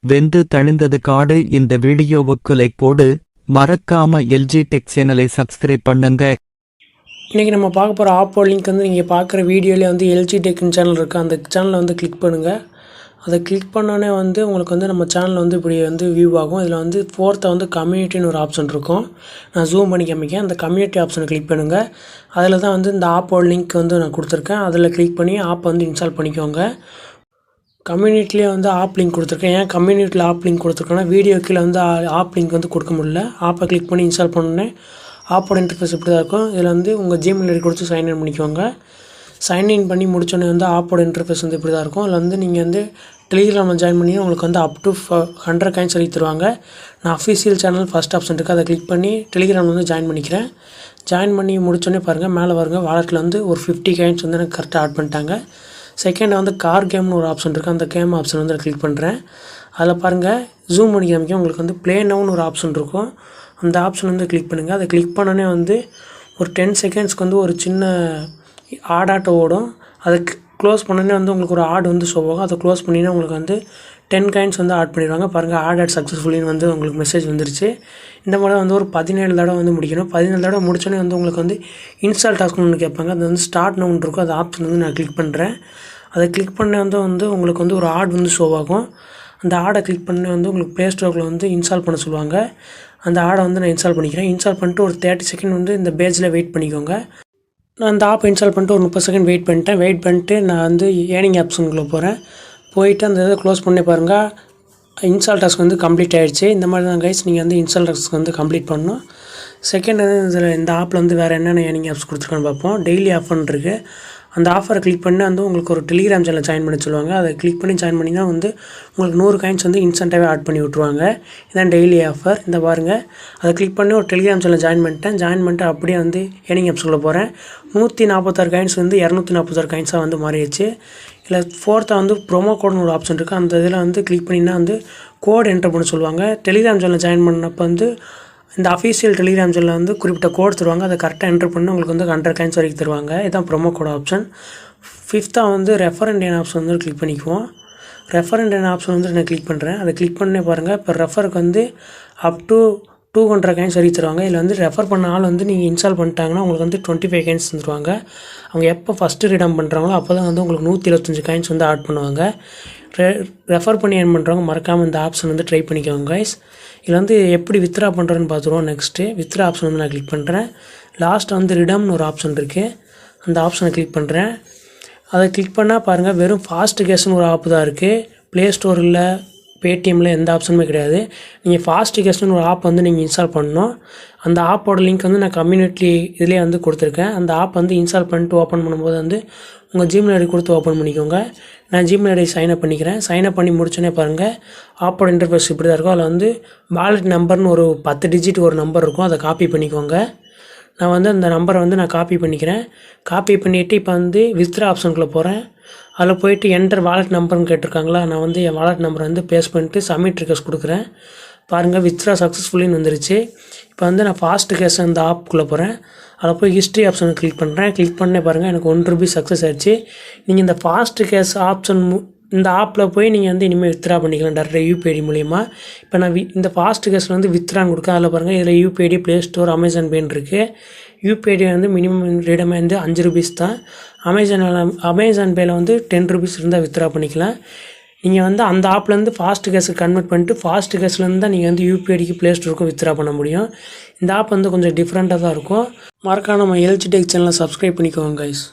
வெந்து தணிந்தது காடு. இந்த வீடியோவுக்கு லைக் போடு, மறக்காம எல்ஜி டெக் சேனலை சப்ஸ்கிரைப் பண்ணுங்க. இன்றைக்கி நம்ம பார்க்க போகிற ஆப்போ லிங்க் வந்து நீங்கள் பார்க்குற வீடியோலேயே வந்து எல்ஜி டெக்னு சேனல் இருக்குது. அந்த சேனலை வந்து கிளிக் பண்ணுங்கள். அதை கிளிக் பண்ணோன்னே வந்து உங்களுக்கு வந்து நம்ம சேனல் வந்து இப்படி வந்து வியூ ஆகும். இதில் வந்து ஃபோர்த்தை வந்து கம்யூனிட்டின்னு ஒரு ஆப்ஷன் இருக்கும். நான் ஜூம் பண்ணி காமிக்கேன். அந்த கம்யூனிட்டி ஆப்ஷனை கிளிக் பண்ணுங்கள். அதில் தான் வந்து இந்த ஆப்போ லிங்க் வந்து நான் கொடுத்துருக்கேன். அதில் கிளிக் பண்ணி ஆப்பை வந்து இன்ஸ்டால் பண்ணிக்கோங்க. கம்யூனிட்டிலே வந்து ஆப் லிங்க் கொடுத்துருக்கேன். ஏன் கம்யூனிட்டியில் ஆப் லிங்க் கொடுத்துருக்கேன்னா வீடியோ கீழே வந்து ஆப் லிங்க் வந்து கொடுக்க முடியல. ஆப்பை கிளிக் பண்ணி இன்ஸ்டால் பண்ணோன்னே ஆப்போட இன்டர்ஃபேஸ் இப்படி தான் இருக்கும். இதில் வந்து உங்கள் ஜிமெயில் ஐடி கொடுத்து சைன்இன் பண்ணிக்கோங்க. சைன்இன் பண்ணி முடிச்சோடனே வந்து ஆப்போட இன்டர்ஃபேஸ் வந்து இப்படி தான் இருக்கும். அதில் வந்து நீங்கள் வந்து டெலிகிராமில் ஜாயின் பண்ணி உங்களுக்கு வந்து அப் டு 100 காயின்ஸ் சொல்லி தருவாங்க. நான் அஃபீஷியல் சேனல் ஃபஸ்ட் ஆப்ஷன் இருக்குது, அதை கிளிக் பண்ணி டெலிகிராமில் வந்து ஜாயின் பண்ணிக்கிறேன். ஜாயின் பண்ணி முடிச்சோடனே பாருங்கள் மேலே வருங்க வாலெட்டில் வந்து ஒரு 50 காயின்ஸ் வந்து எனக்கு கரெக்டாக ஆட் பண்ணிட்டாங்க. செகண்ட் வந்து கார் கேம்னு ஒரு ஆப்ஷன் இருக்குது. அந்த கேம் ஆப்ஷன் வந்து கிளிக் பண்ணுறேன். அதில் பாருங்கள் ஜூம் பண்ணி காமிக்க உங்களுக்கு வந்து ப்ளே நவுன்னு ஒரு ஆப்ஷன் இருக்கும். அந்த ஆப்ஷன் வந்து கிளிக் பண்ணுங்கள். அதை கிளிக் பண்ணோன்னே வந்து ஒரு 10 செகண்ட்ஸ்க்கு வந்து ஒரு சின்ன ஆடாட்டை ஓடும். அதை க்ளோஸ் பண்ணோன்னே வந்து உங்களுக்கு ஒரு ஆட் வந்து ஷோ ஆகும். அதை க்ளோஸ் பண்ணினா உங்களுக்கு வந்து 10 காயின்ஸ் வந்து ஆட் பண்ணிடுவாங்க. பாருங்கள் ஆட் சக்ஸஸ்ஃபுல்லின்னு வந்து உங்களுக்கு மெசேஜ் வந்துருச்சு. இந்த மாதிரி வந்து ஒரு 17 தடவை வந்து முடிக்கணும். 17 தடவை முடிச்சோன்னே வந்து உங்களுக்கு வந்து இன்ஸ்டால் டாஸ்க்னு ஒன்று கேட்பாங்க. அது வந்து ஸ்டார்ட் நவுன் இருக்கும். அந்த ஆப்ஷன் வந்து நான் கிளிக் பண்ணுறேன். அதை கிளிக் பண்ண வந்து உங்களுக்கு வந்து ஒரு ஆட் வந்து ஷோ ஆகும். அந்த ஆடை கிளிக் பண்ணி வந்து உங்களுக்கு ப்ளே ஸ்டோரில் வந்து இன்ஸ்டால் பண்ண சொல்லுவாங்க. அந்த ஆடை வந்து நான் இன்ஸ்டால் பண்ணிக்கிறேன். இன்ஸ்டால் பண்ணிட்டு ஒரு 30 செகண்ட் வந்து இந்த பேஜில் வெயிட் பண்ணிக்கோங்க. நான் அந்த ஆப்பை இன்ஸ்டால் பண்ணிட்டு ஒரு 30 செகண்ட் வெயிட் பண்ணிட்டு நான் வந்து ஏர்னிங் ஆப்ஷனுக்குள்ளே போகிறேன். போயிட்டு அந்த இதை க்ளோஸ் பண்ணி பாருங்கள். இன்ஸ்டால் டாஸ்க் வந்து கம்ப்ளீட் ஆகிடுச்சு. இந்த மாதிரி தான் கைஸ் நீங்கள் வந்து இன்ஸ்டால் டாஸ்க் வந்து கம்ப்ளீட் பண்ணணும். செகண்ட் வந்து இதில் இந்த ஆப்பில் வந்து வேறு என்னென்ன ஏர்னிங் ஆப்ஸ் கொடுத்துருக்கான்னு பார்ப்போம். டெய்லி ஆஃபர்னு இருக்குது. அந்த ஆஃபரை கிளிக் பண்ணி வந்து உங்களுக்கு ஒரு டெலிகிராம் சேனல் ஜாயின் பண்ண சொல்லுவாங்க. அதை கிளிக் பண்ணி ஜாயின் பண்ணிங்கன்னா வந்து உங்களுக்கு 100 காயின்ஸ் வந்து இன்ஸ்டண்ட்டாகவே ஆட் பண்ணி விட்ருவாங்க. இதான் டெய்லி ஆஃபர். இந்த பாருங்கள் அதை கிளிக் பண்ணி ஒரு டெலிகிராம் சேனல் ஜாயின் பண்ணிட்டு அப்படியே வந்து ஏர்னிங் ஆப்ஸ்குள்ளே போகிறேன். 146 காயின்ஸ் வந்து 246 காயின்ஸாக வந்து மாறிடுச்சு. இல்லை ஃபோர்த்தாக வந்து ப்ரோமோ கோட்னு ஒரு ஆப்ஷன் இருக்குது. அந்த இதில் வந்து கிளிக் பண்ணிங்கன்னா வந்து கோட் என்டர் பண்ண சொல்லுவாங்க. டெலிகிராம் சேனல் ஜாயின் பண்ணப்போ வந்து இந்த அஃபீஷியல் டெலிகிராம் சேனலில் வந்து குறிப்பிட்ட கோட் தருவாங்க. அதை கரெக்டாக என்டர் பண்ணி உங்களுக்கு வந்து 100 காயின்ஸ் வரைக்கும் தருவாங்க. இதுதான் ப்ரோமோ கோட் ஆப்ஷன். ஃபிஃப்த்தாக வந்து ரெஃபர் அண்ட் ஏர்ன் ஆப்ஷன் வந்து கிளிக் பண்ணிக்குவோம். ரெஃபர் அண்ட் ஏர்ன் ஆப்ஷன் வந்து நான் கிளிக் பண்ணுறேன். அதை கிளிக் பண்ணே பாருங்கள். இப்போ ரெஃபருக்கு வந்து அப் டு 200 காயின்ஸ் வரைக்கும் தருவாங்க. இதில் வந்து ரெஃபர் பண்ண ஆள் வந்து நீங்கள் இன்ஸ்டால் பண்ணிட்டாங்கன்னா உங்களுக்கு வந்து 25 காயின்ஸ் தருவாங்க. அவங்க எப்போ ஃபஸ்ட்டு ரிடம் பண்ணுறாங்களோ அப்போ தான் வந்து உங்களுக்கு 125 காயின்ஸ் வந்து ஆட் பண்ணுவாங்க. ரெஃபர் பண்ணி ஏர்ன் பண்ணுறவங்க மறக்காமல் இந்த ஆப்ஷன் வந்து ட்ரை பண்ணிக்கோங்க கைஸ். இதில் வந்து எப்படி வித்ரா பண்ணுறதுன்னு பார்த்துருவோம். நெக்ஸ்ட்டு வித்ரா ஆப்ஷன் வந்து நான் கிளிக் பண்ணுறேன். லாஸ்ட் வந்து ரிடம்னு ஒரு ஆப்ஷன் இருக்குது. அந்த ஆப்ஷனை கிளிக் பண்ணுறேன். அதை கிளிக் பண்ணால் பாருங்கள் வெறும் ஃபாஸ்ட் கேஷ்னு ஒரு ஆப் தான் இருக்குது. ப்ளே ஸ்டோரில் பேடிஎம்மில் எந்த ஆப்ஷனுமே கிடையாது. நீங்கள் ஃபாஸ்ட் கேஷ்னு ஒரு ஆப் வந்து நீங்கள் இன்ஸ்டால் பண்ணணும். அந்த ஆப்போட லிங்க் வந்து நான் கம்யூனிட்டி இதிலே வந்து கொடுத்துருக்கேன். அந்த ஆப் வந்து இன்ஸ்டால் பண்ணிட்டு ஓப்பன் பண்ணும்போது வந்து உங்கள் ஜிமெயில் ஐடி கொடுத்து ஓப்பன் பண்ணிக்கோங்க. நான் ஜிமெயில் ஐடி சைன்அப் பண்ணிக்கிறேன். சைன்அப் பண்ணி முடிச்சோன்னே பாருங்கள் ஆப்போட இன்டர்ஃபேஸ் இப்படி தான் இருக்கும். அதில் வந்து வாலெட் நம்பர்னு ஒரு 10 டிஜிட் ஒரு நம்பர் இருக்கும். அதை காப்பி பண்ணிக்கோங்க. நான் வந்து அந்த நம்பரை வந்து நான் காப்பி பண்ணிக்கிறேன். காப்பி பண்ணிவிட்டு இப்போ வந்து வித்ரா ஆப்ஷனுக்குள்ளே போகிறேன். அதில் போய்ட்டு என்டர் வாலெட் நம்பர்னு கேட்டிருக்காங்களா, நான் வந்து என் வாலெட் நம்பரை வந்து பேஸ்ட் பண்ணிட்டு சப்மிட் ரிக்வெஸ்ட் கொடுக்குறேன். பாருங்கள் வித்ரா சக்ஸஸ்ஃபுல்லின்னு வந்துருச்சு. இப்போ வந்து நான் ஃபாஸ்ட் கேஷ் அந்த ஆப்புக்குள்ளே போகிறேன். அதில் போய் ஹிஸ்ட்ரி ஆப்ஷனை கிளிக் பண்ணுறேன். கிளிக் பண்ணே பாருங்கள் எனக்கு ₹1 சக்ஸஸ் ஆகிடுச்சு. நீங்கள் இந்த ஃபாஸ்ட் கேஷ் ஆப்ஷன் இந்த ஆப்பில் போய் நீங்கள் வந்து இனிமேல் வித்ரா பண்ணிக்கலாம் டேரெக்டாக யூபிஐடி மூலிமா. இப்போ நான் இந்த ஃபாஸ்ட் கேஷில் வந்து வித்ரான்னு கொடுக்க அதில் பாருங்கள் இதில் UPI ID play store Amazon pay இருக்குது. யூபிஐடி வந்து மினிமம் ரேடமே வந்து ₹5 தான். அமேசான் பேயில் வந்து ₹10 இருந்தால் வித்ரா பண்ணிக்கலாம். நீங்கள் வந்து அந்த ஆப்லேருந்து ஃபாஸ்ட் கேஸுக்கு கன்வெர்ட் பண்ணிட்டு ஃபாஸ்ட் கேஸ்லேருந்து தான் நீங்கள் வந்து யூபிஐடிக்கு ப்ளே ஸ்டோருக்கும் வித்ரா பண்ண முடியும். இந்த ஆப் வந்து கொஞ்சம் டிஃப்ரெண்ட்டாக தான் இருக்கும். மறக்காம நம்ம எல்ஜி டெக் சேனலை சப்ஸ்கிரைப் பண்ணிக்கோங்க கைஸ்.